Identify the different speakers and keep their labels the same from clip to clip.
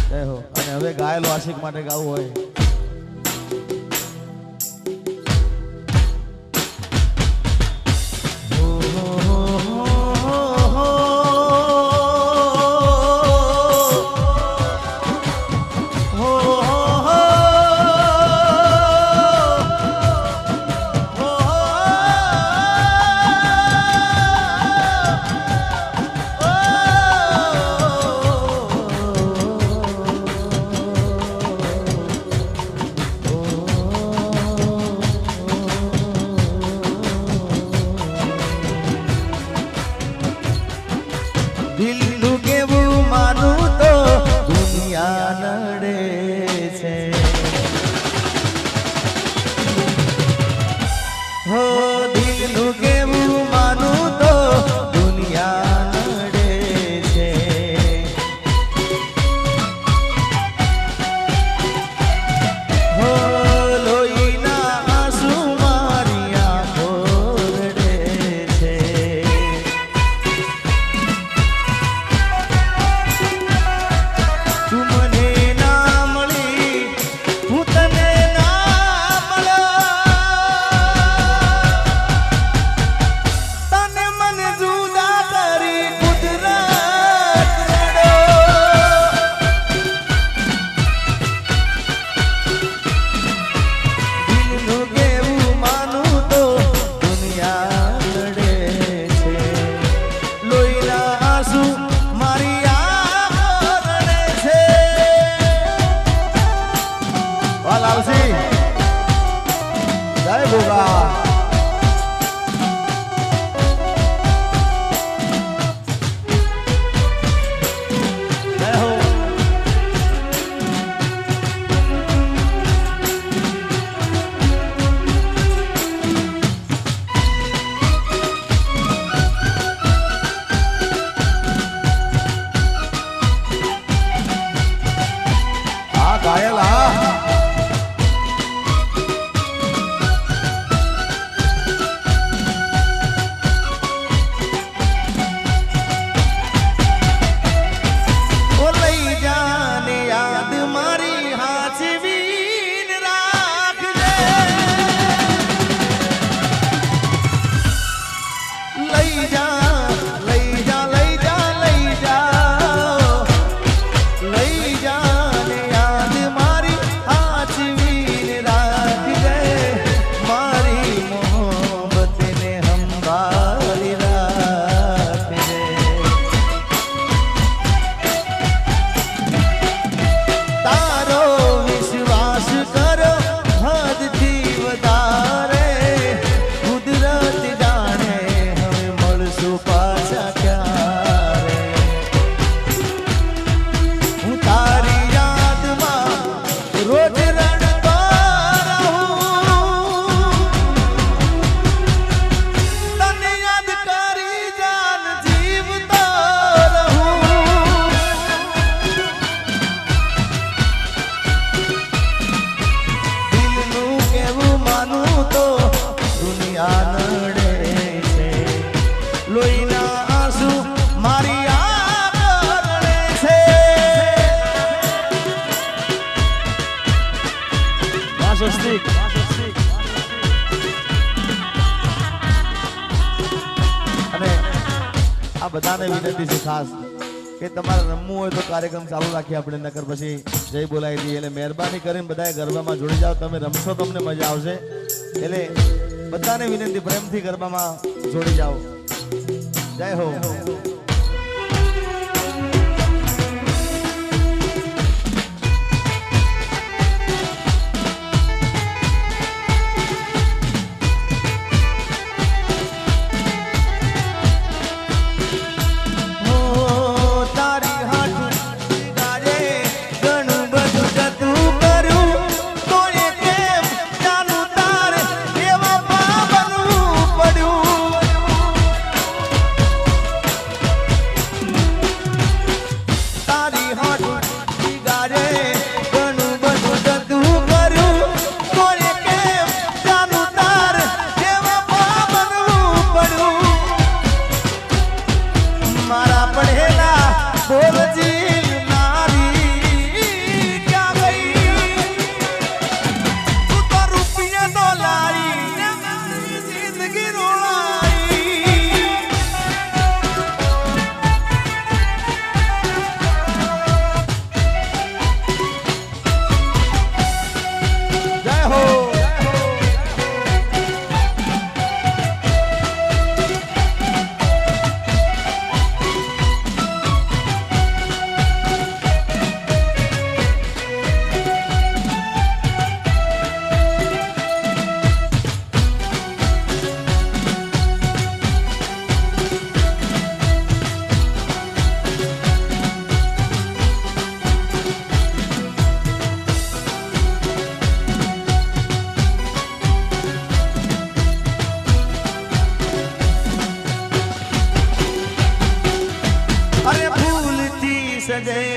Speaker 1: જય હો. અને હવે ગાયેલો આશિક માટે ગાવું હોય દિલનું કેવું માનું તો દુનિયા નડે છે હો દિલનું કેવું માનું તો દુનિયા નડે છે હો લોહીના આંસુ મારી આંખો રડે છે તું મને ના મળી હું તને ના મળ્યો તને મને જુદા કરી કુદરત દિલનું કેવું માનું તો દુનિયા લડે છે લોહીના આંસુ મારી આંખો રડે છે વાલ આવસી જય ભોગા જય હો આ ઘાયલ આ ઓ લઈ જાને યાદ મારી હાચવીન રાખજે લઈ જા લઈ જા લઈ જા લઈ જા લઈ જાને યાદ મારી હાચવીન રાખજે મારી મોહબ્બતને સંભાળી રાખજે તારો વિશ્વાસ કરો હદથી વધારે કુદરત જાણે હવે મળશું પાછા ક્યારે હું તારી યાદમાં રોજ રડતો રહું તને યાદ કરી જાન જીવતો રહું દિલનું કેવું માનું તો દુનિયા નડે છે લોહીના આંસુ મારી આંખો રડે છે વાસસ્તિક અને આ બધાને વિનંતી છે ખાસ કે તમારે રમવું હોય તો કાર્યક્રમ ચાલુ રાખીએ આપણે નકર પછી જય બોલાવી દઈએ એટલે મહેરબાની કરીને બધાએ ગરબામાં જોડી જાઓ તમે રમશો તમને મજા આવશે એટલે બધાને વિનંતી પ્રેમથી ગરબામાં જોડી જાઓ જય હો હો તારી હાટું ગાજે ઘણું બધું જતું કર્યું તોય કેમ જાનું તારે એવા બનવું પડ્યું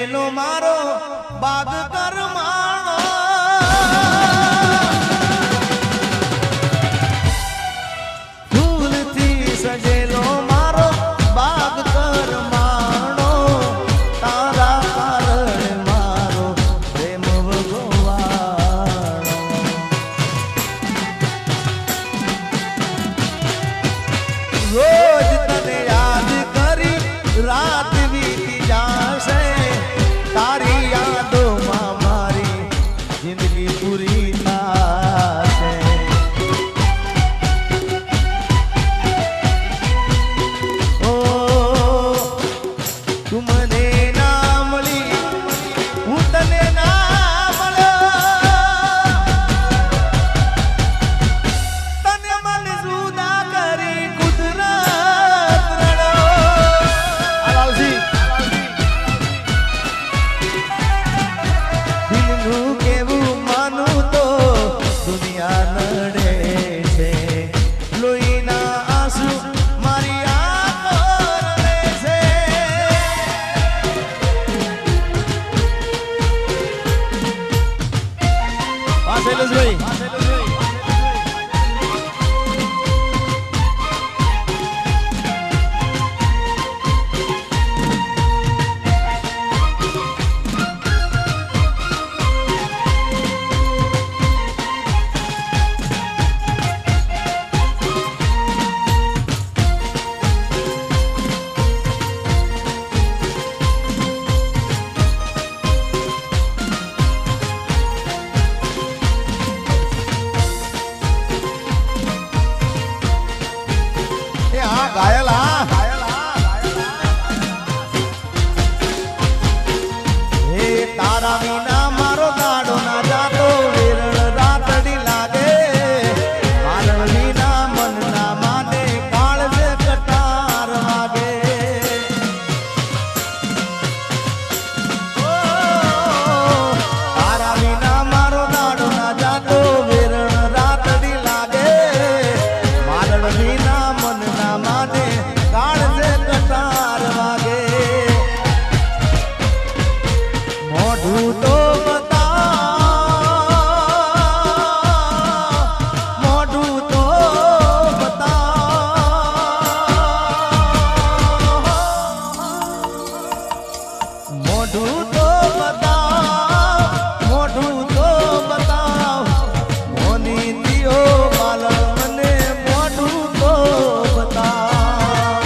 Speaker 1: સજેલો મારો બાગ કરમાણો ફૂલથી સજેલો મારો બાગ કરમાણો તારા કારણે મારો પ્રેમ ભગવાણો રોજ તને યાદ કરી રાત વીતી જાશે તારી યાદોમાં મારી જિંદગી પૂરી થાશે ઓ તું મને ના મળી હું તને ના મળ્યો તને મને જુદા કરી કુદરત રડો આલાલજી દિલનું કેવું માનું તો દુનિયા નડે છે લોહીના આંસુ મારી આંખો રડે છે શૈલેષભાઈ ઘાયલ હે તારા વિના મારો દાડો ના જાતો વેરણ રાતડી લાગે મારણ વિના મન ના માને કાળ જે કટાર વાગે તારા વિના મારો દાડો ના જાતો વેરણ રાતડી લાગે મારણ વિના મન ના માને કાળ જે કટાર વાગે મોઢું તો બતાવ મોઢું તો બતાવ મોઢું તો બતાવ મોઢું તો બતાવ મોની દિયો માલણ મને મોઢું તો બતાવ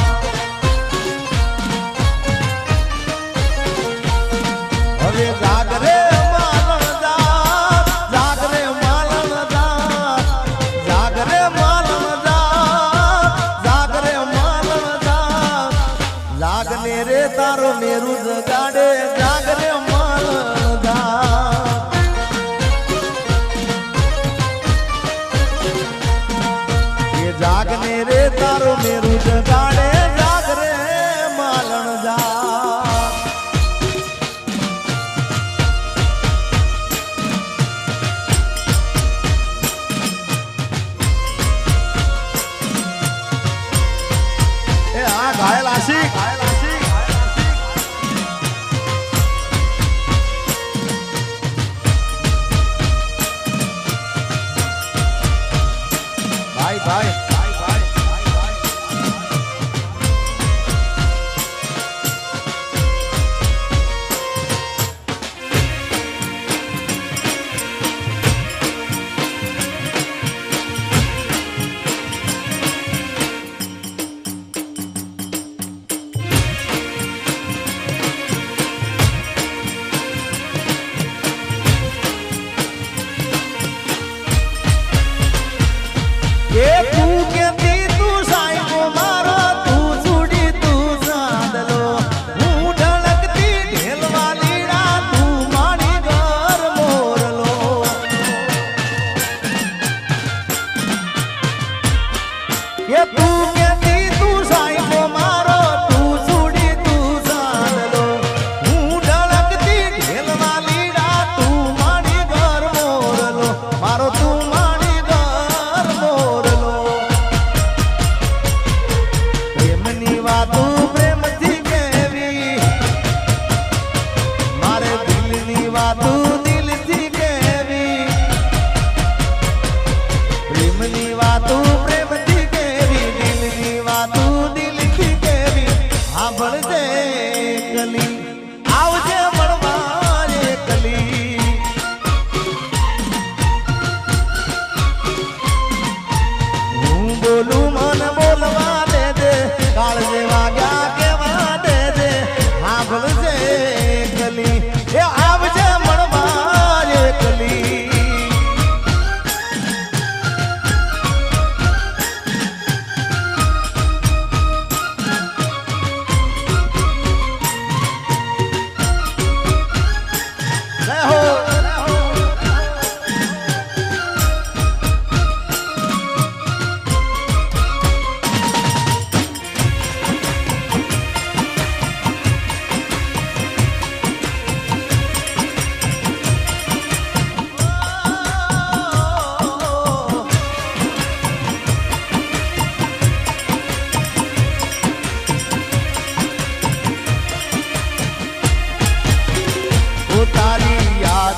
Speaker 1: હવે જાગરે માલણ જાગ જાગરે માલણ જાગ જાગરે માલણ જાગ જાગરે માલણ જાગ જાગને રે તારો મેરુ જગાડે જાગરે માલણ જાગ એ જાગને રે તારો મેરુ જગાડે જાગરે માલણ જાગ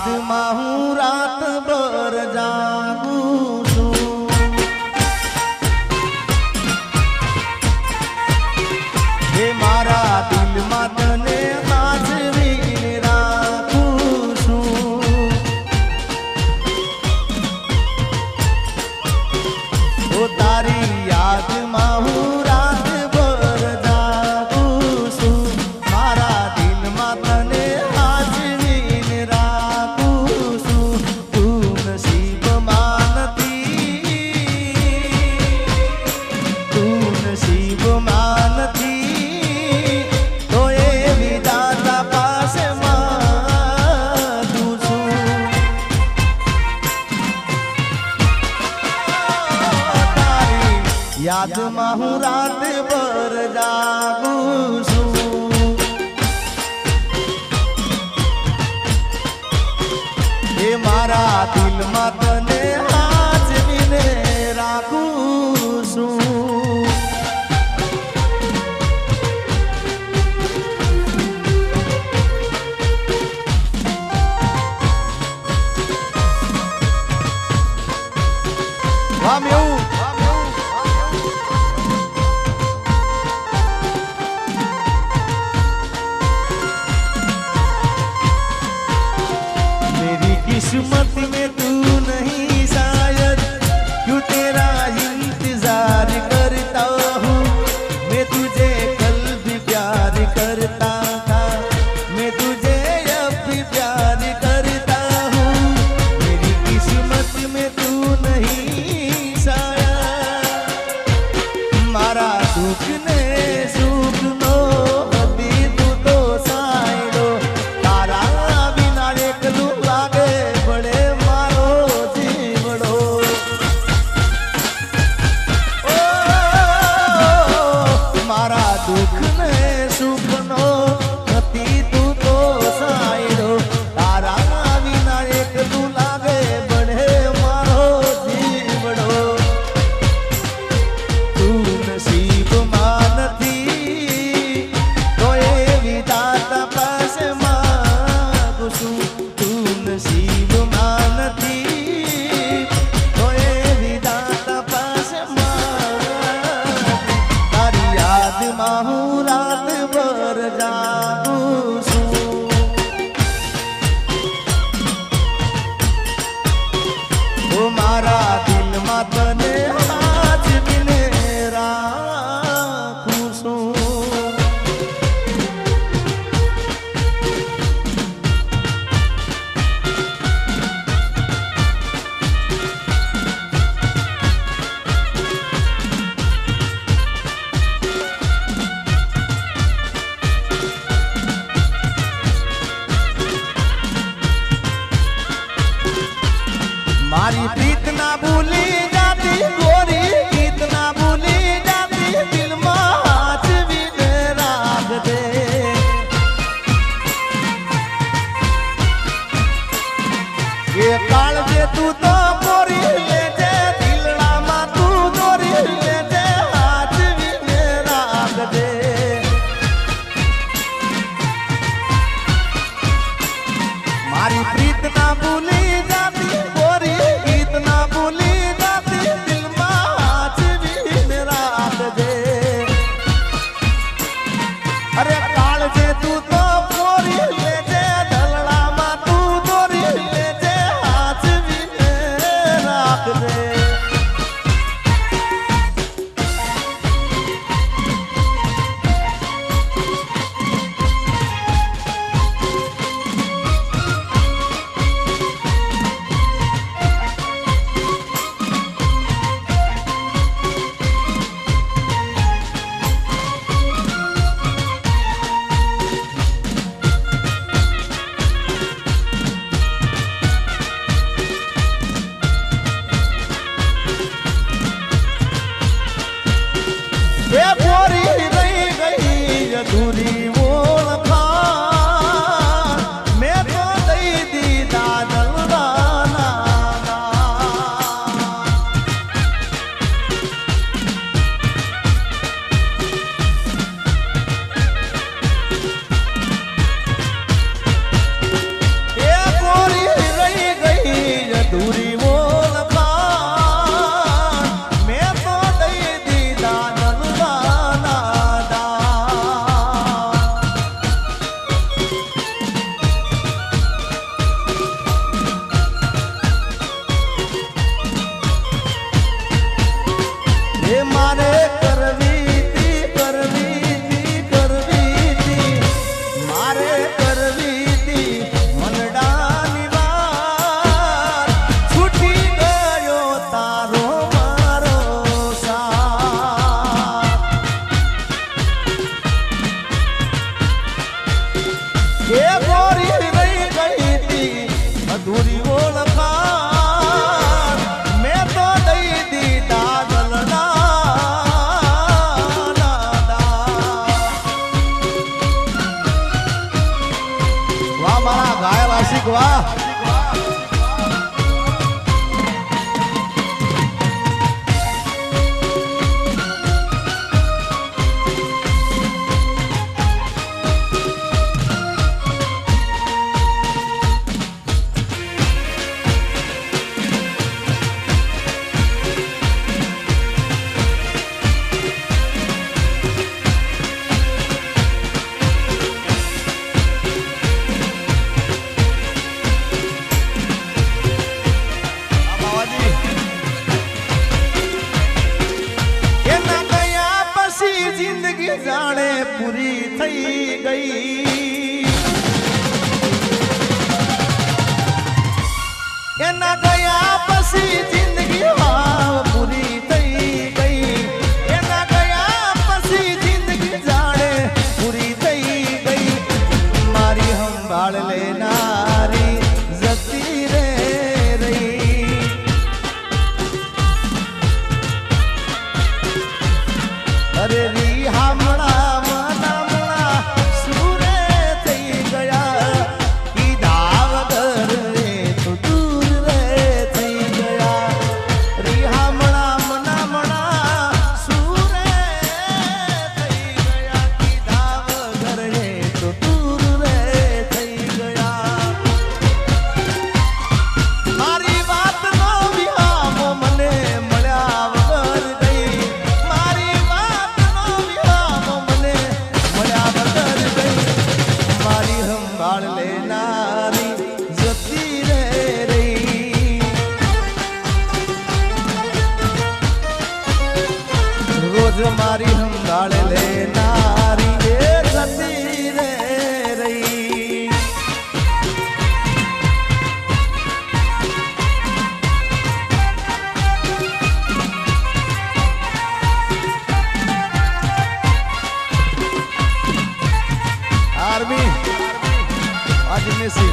Speaker 1: યાદમાં હું રાત ભર જાગું છું હે મારા દિલમાં તને સાચવીને રાખું છું ઓ તારી યાદમાં હું રાત ભર જાગું છું મારા દિલમાં તને સાચવીને રાખું છું તું નસીબમાં નથી તો એ વિધાતા પાસે માંગું છું તારી યાદમાં હું રાત ભર જાગું છું એ મારા દિલમાં તને સાચવીને રાખું છું मेरी किस्मत में तू नहीं शायद क्यों तेरा इंतजार करता हूँ मैं तुझे कल भी प्यार करता था मैं तुझे अब भी प्यार करता हूँ मेरी किस्मत में तू नहीं शायद मारा दुख ने सुख नो હતી તું તો સાયડો તારા વિના એકલું લાગે પડે મારો જીવડો ઓ મારા દુઃખ ને સુખ નો હતી તું તો સાયડો તારા વિના એકલું લાગે પડે મારો જીવડો તું નસીબમાં નથી તો એ વિધાતા પાસે માંગું છું તું નસીબમાં નથી તો એ વિધાતા પાસે માંગું તારી યાદમાં હું રાત ભર જાગું છું ઓ મારા દિલમાં તને સાચવીને રાખું છું મારી પ્રીત ના ભૂલી જાતી ગોરી ગીત ના ભૂલી જાતી દિલમાં સાચવીને રાખજે એ કાળજે તું તો પોરી લેજે દિલડામાં તું દોરી લેજે સાચવીને રાખજે મારી પ્રીત ના ભૂલી જાતી ગોરી ગીત ના ભૂલી જાતી દિલમાં સાચવીને રાખજે અરે કાળજે તું તો પોરી લેજે દલડામાં તું દોરી લેજે સાચવીને રાખજે આશિક વાહ. જાણે પૂરી થઈ ગઈ એના ગયા પછી જિંદગી પૂરી થઈ ગઈ એના ગયા પછી જિંદગી જાણે પૂરી થઈ ગઈ મારી સંભાળ લેનારી જતી રે રહી અરે રી હામણા મનામણા સુરે થઈ ગયા કીધા વગર રે તો દૂર રે થઈ ગયા રી હામણા મનામણા સુરે થઈ ગયા કીધા વગર રે તો દૂર રે થઈ ગયા મારી વાત નો વિહામો મને મળ્યા વગર ગઈ મારી વાત નો વિહામો મને મળ્યા વગર ગઈ મારી સંભાળ લેનારી જતી રે રહી રોજ મારી સંભાળ લેનારી એ જતી રે રહી આર્મી आज मेसी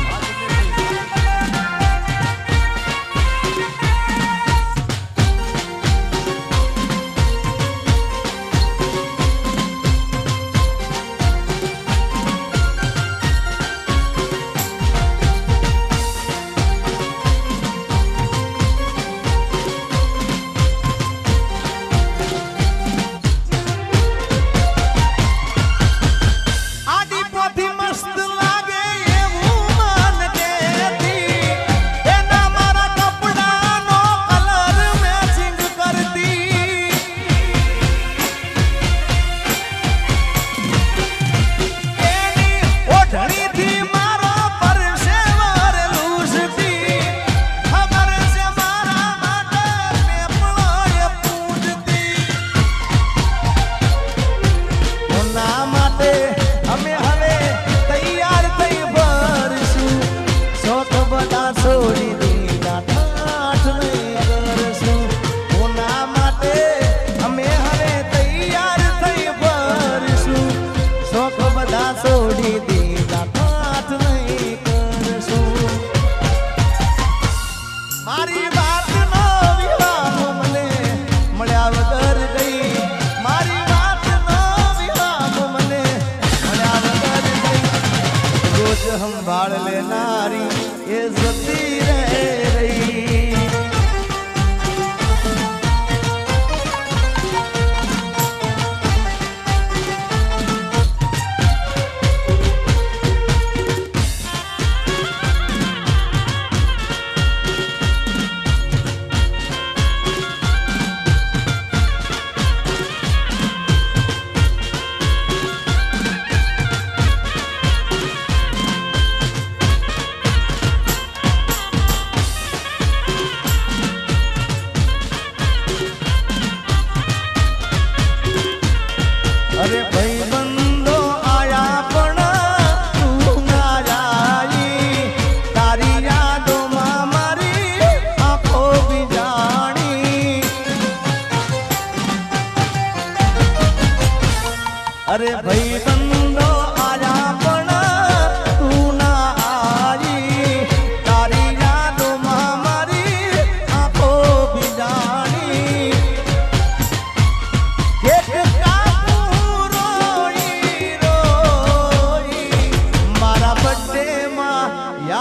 Speaker 1: આડી પોથી મસ્ત લાગે એવું માન કેતી એના મારા કપડાનો કલર મેચિંગ કરતી એની ઓઢણીથી મારો પરસેવર લૂસતી ખબર છે મારા માટે પેપળોએ પૂજતી કોના માટે અમે હવે તૈયાર થઈ ભરશું શોખ બધા છોડી દીધા ઠાઠ નહીં કરશું કોના માટે અમે હવે તૈયાર થઈ ભરશું શોખ બધા છોડી દીધા ઠાઠ નહીં કરશું મારી વાત નો વિહામો મને મળ્યા વગર ગઈ મારી વાત નો વિહામો મને મળ્યા વગર ગઈ રોજ સંભાળ લેનારી એ જતી રે રહી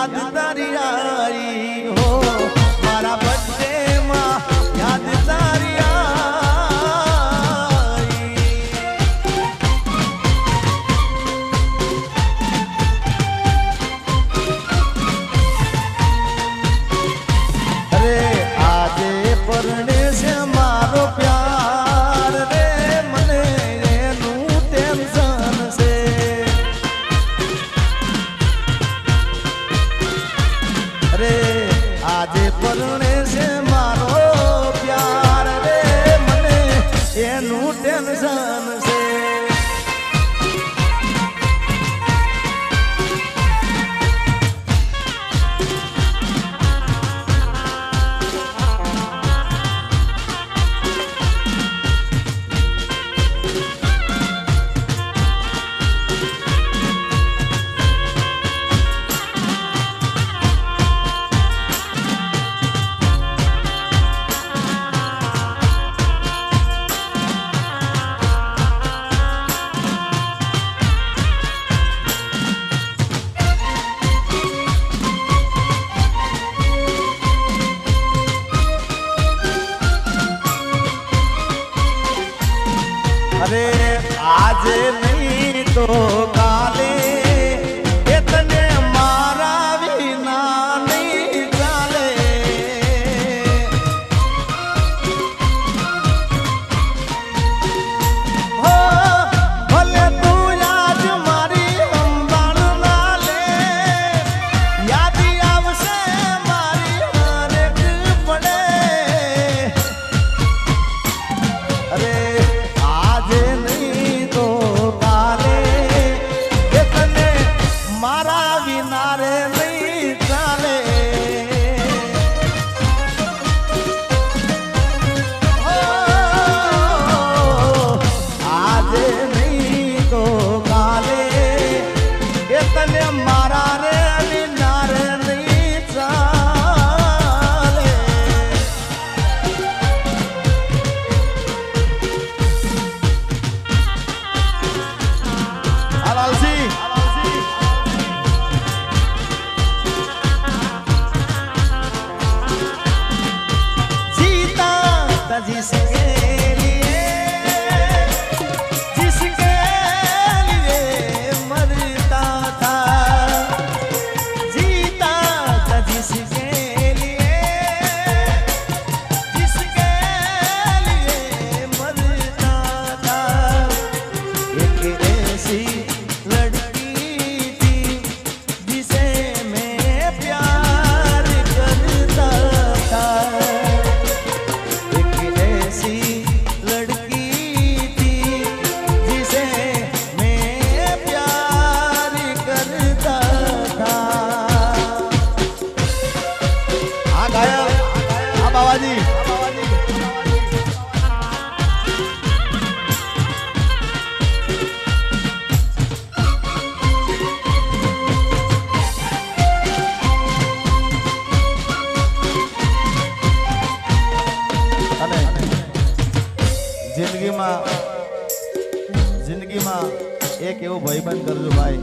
Speaker 1: યાદ તારી આવી હો મારા બર્થડે માં યાદ તારી આવી અરે આજે પરણે છે મારો પ્યાર રે મને એનું ટેન્શન છે અરે આજે પરણે છે મારો પ્યાર રે મને એનું ટેન્શન છે અરે આજે નહીં તો કાલે એ તને મારા વિના નહીં ચાલે હો ભલે તું આજ મારી સંભાળ ના લે યાદ આવશે મારી હરેક પડે અરે આજે નહીં તો કાલે એ તને મારા વિના રે નહીં ચાલે આજે નહીં તો કાલે એ તને મારા રે વિના રે નહીં ચાલે Alalsi जीता था जिसके लिए मरता था जीता था जिसके लिए मरता था एक ऐसी लड़की थी जिसे मैं प्यार करता था एक ऐसी लड़की थी जिसे मैं प्यार करता था आ गाया आ बाबाजी અને જિંદગીમાં એક એવો ભાઈબંધ કરજો ભાઈ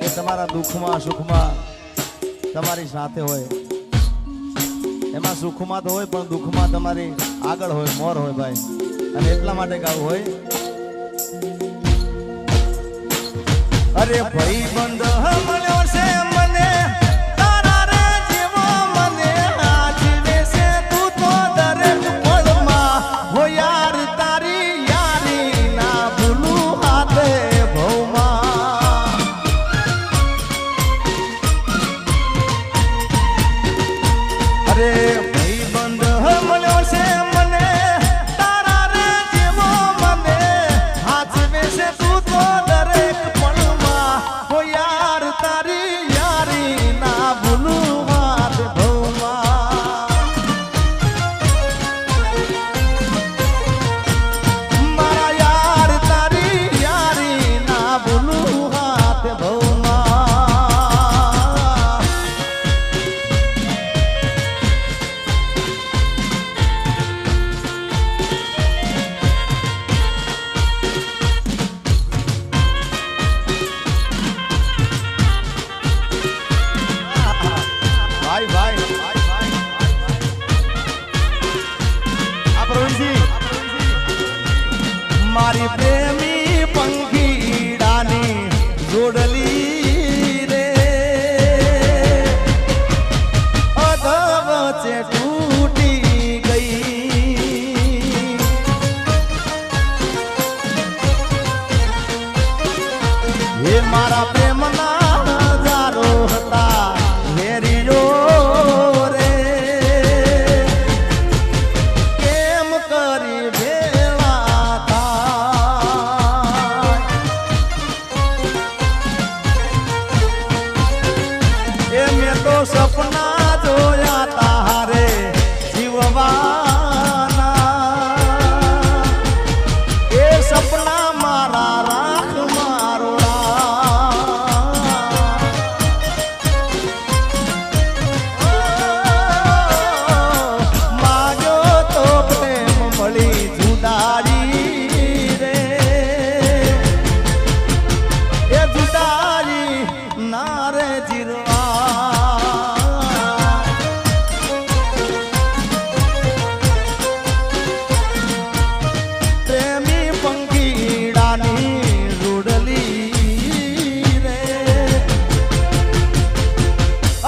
Speaker 1: કે તમારા દુઃખમાં સુખમાં તમારી સાથે હોય એમાં સુખમાં તો હોય પણ દુઃખમાં તમારી આગળ હોય મોર હોય ભાઈ અને એટલા માટે ગાવું હોય અરે ભાઈબંધ મળ્યો છે મને તારા રે જેવો મને આજીવે છે તું તો દરેક પળમાં હો યાર તારી યારી ના ભૂલું હાથે ભવમાં અરે ભાઈબંધ મળ્યો છે મને તારા રે જેવો મને આજીવે છે તું તો દરેક પળમાં હો યાર તારી યારી ના ભૂલું હાથ ભવમાં મારા યાર તારી યારી ના ભૂલું હાથ ભવમાં તો સપના જોયા તારે જીવવાના એ સપના મારા રાખ મારોડા માગ્યો તો પ્રેમ મળી જુદારી રે એ જુદારી ના રે જીરવા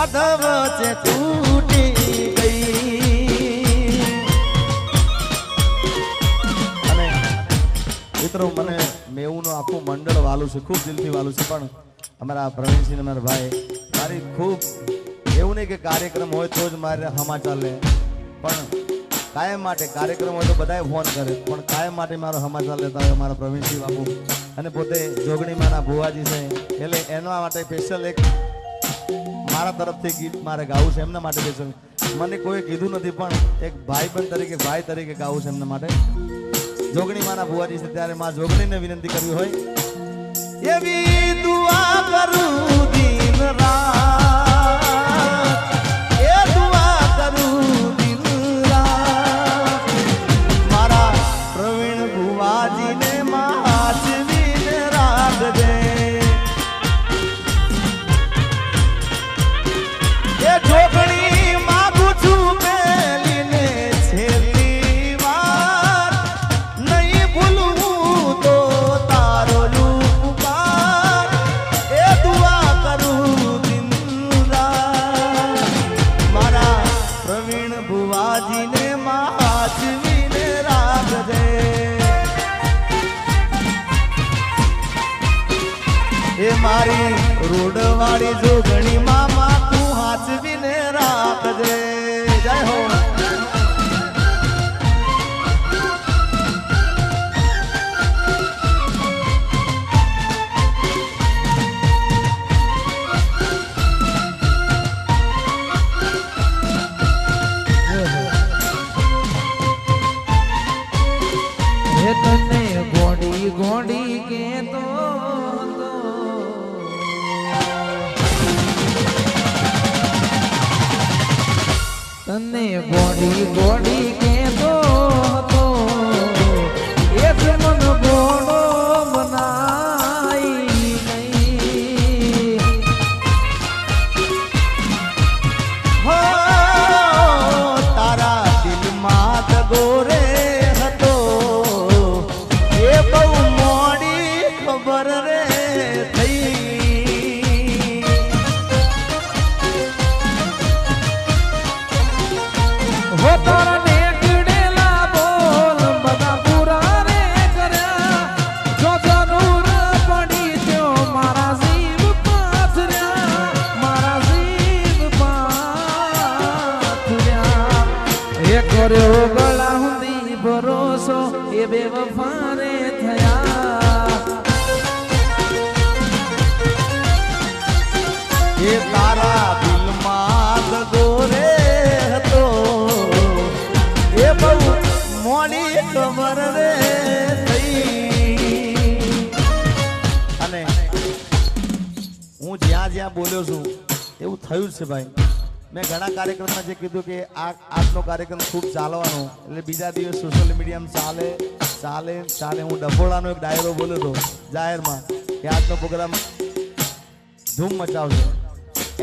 Speaker 1: અધવચ્ચે તૂટી ગઈ. અને મિત્રો મને મેવુંનો આખું મંડળ વાલું છે, ખૂબ દિલથી વાલું છે, પણ અમારા પ્રવીણસિંહ અમારા ભાઈ મારી ખૂબ એવું નહીં કે કાર્યક્રમ હોય તો જ મારે સમાચાર લે, પણ કાયમ માટે કાર્યક્રમ હોય તો બધાએ ફોન કરે, પણ કાયમ માટે મારો સમાચાર લેતા હોય અમારા પ્રવીણસિંહ બાબુ અને પોતે જોગણીમાંના ભુવાજી છે. એટલે એના માટે સ્પેશિયલ એક મારા તરફથી ગીત મારે ગાવું છે એમના માટે સ્પેશિયલ. મને કોઈ કીધું નથી પણ એક ભાઈ તરીકે ગાવું છે એમના માટે. જોગણીમાંના ભુવાજી છે ત્યારે માં જોગણીને વિનંતી કરવી હોય એવી દુઆ કરું દિન રાત, એ દુઆ કરું દિન રાત મારા પ્રવીણ ભુવાજીને માચવીને રાખજે. એ જોગણી માગું છું પેલીને છેલ્લી વાર, નહીં ભૂલવું તો તારો ઉપકાર, એ દુઆ કરું દિન રાત મારા પ્રવીણ ભુવાજીને માચવીને રાખજે. એ મારી રોડવાળી જોગણી મામા તું હાચવીને રાખજે. જય હો.
Speaker 2: હે તને ગોડી ગોડી કેતો તને ગોડી ગોડી કેતો હતો એ જ મન ગોડો બનાઈ નહીં.
Speaker 1: હો તારા દિલમાં દગો રે હતો એ બહુ મોડી ખબર રે થઈ.
Speaker 2: હો તારા નેકડેલા બોલ બધા પૂરા રે કર્યા, જો જરૂર પડી ત્યો મારા જીવ પાથર્યા, મારા જીવ પાથર્યા. એ કર્યો ગળા હુંદી ભરોસો એ બેવફા રે થયા.
Speaker 1: એ તારા દિલમાં દગો રે હતો એ બહુ મોડી ખબર રે થઈ. અને હું જ્યાં જ્યાં બોલ્યો છું એવું થયું જ છે ભાઈ. મેં ઘણા કાર્યક્રમમાં જે કીધું કે આજનો કાર્યક્રમ ખૂબ ચાલવાનો, એટલે બીજા દિવસ સોશિયલ મીડિયામાં ચાલે ચાલે ચાલે. હું ડફોડાનો એક ડાયરો બોલ્યો હતો જાહેરમાં કે આજનો પ્રોગ્રામ ધૂમ મચાવશે.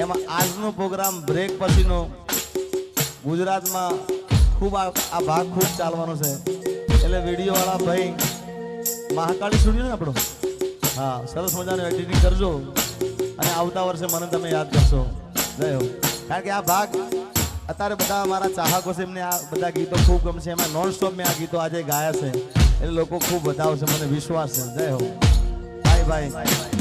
Speaker 1: એમાં આજનો પ્રોગ્રામ બ્રેક પછીનો ગુજરાતમાં ખૂબ આ ભાગ ખૂબ ચાલવાનો છે. એટલે વિડીયોવાળા ભાઈ મહાકાળી સ્ટુડિયો ને આપણો, હા, સરસ મજાનું એડિટિંગ કરજો અને આવતા વર્ષે મને તમે યાદ કરશો. જય હો. કારણ કે આ ભાગ અત્યારે બધા મારા ચાહકો છે, એમને આ બધા ગીતો ખૂબ ગમશે. એમાં નોન સ્ટોપ મેં આ ગીતો આજે ગાયા છે એટલે લોકો ખૂબ વધાવશે, મને વિશ્વાસ છે. જય હો. Bye bye.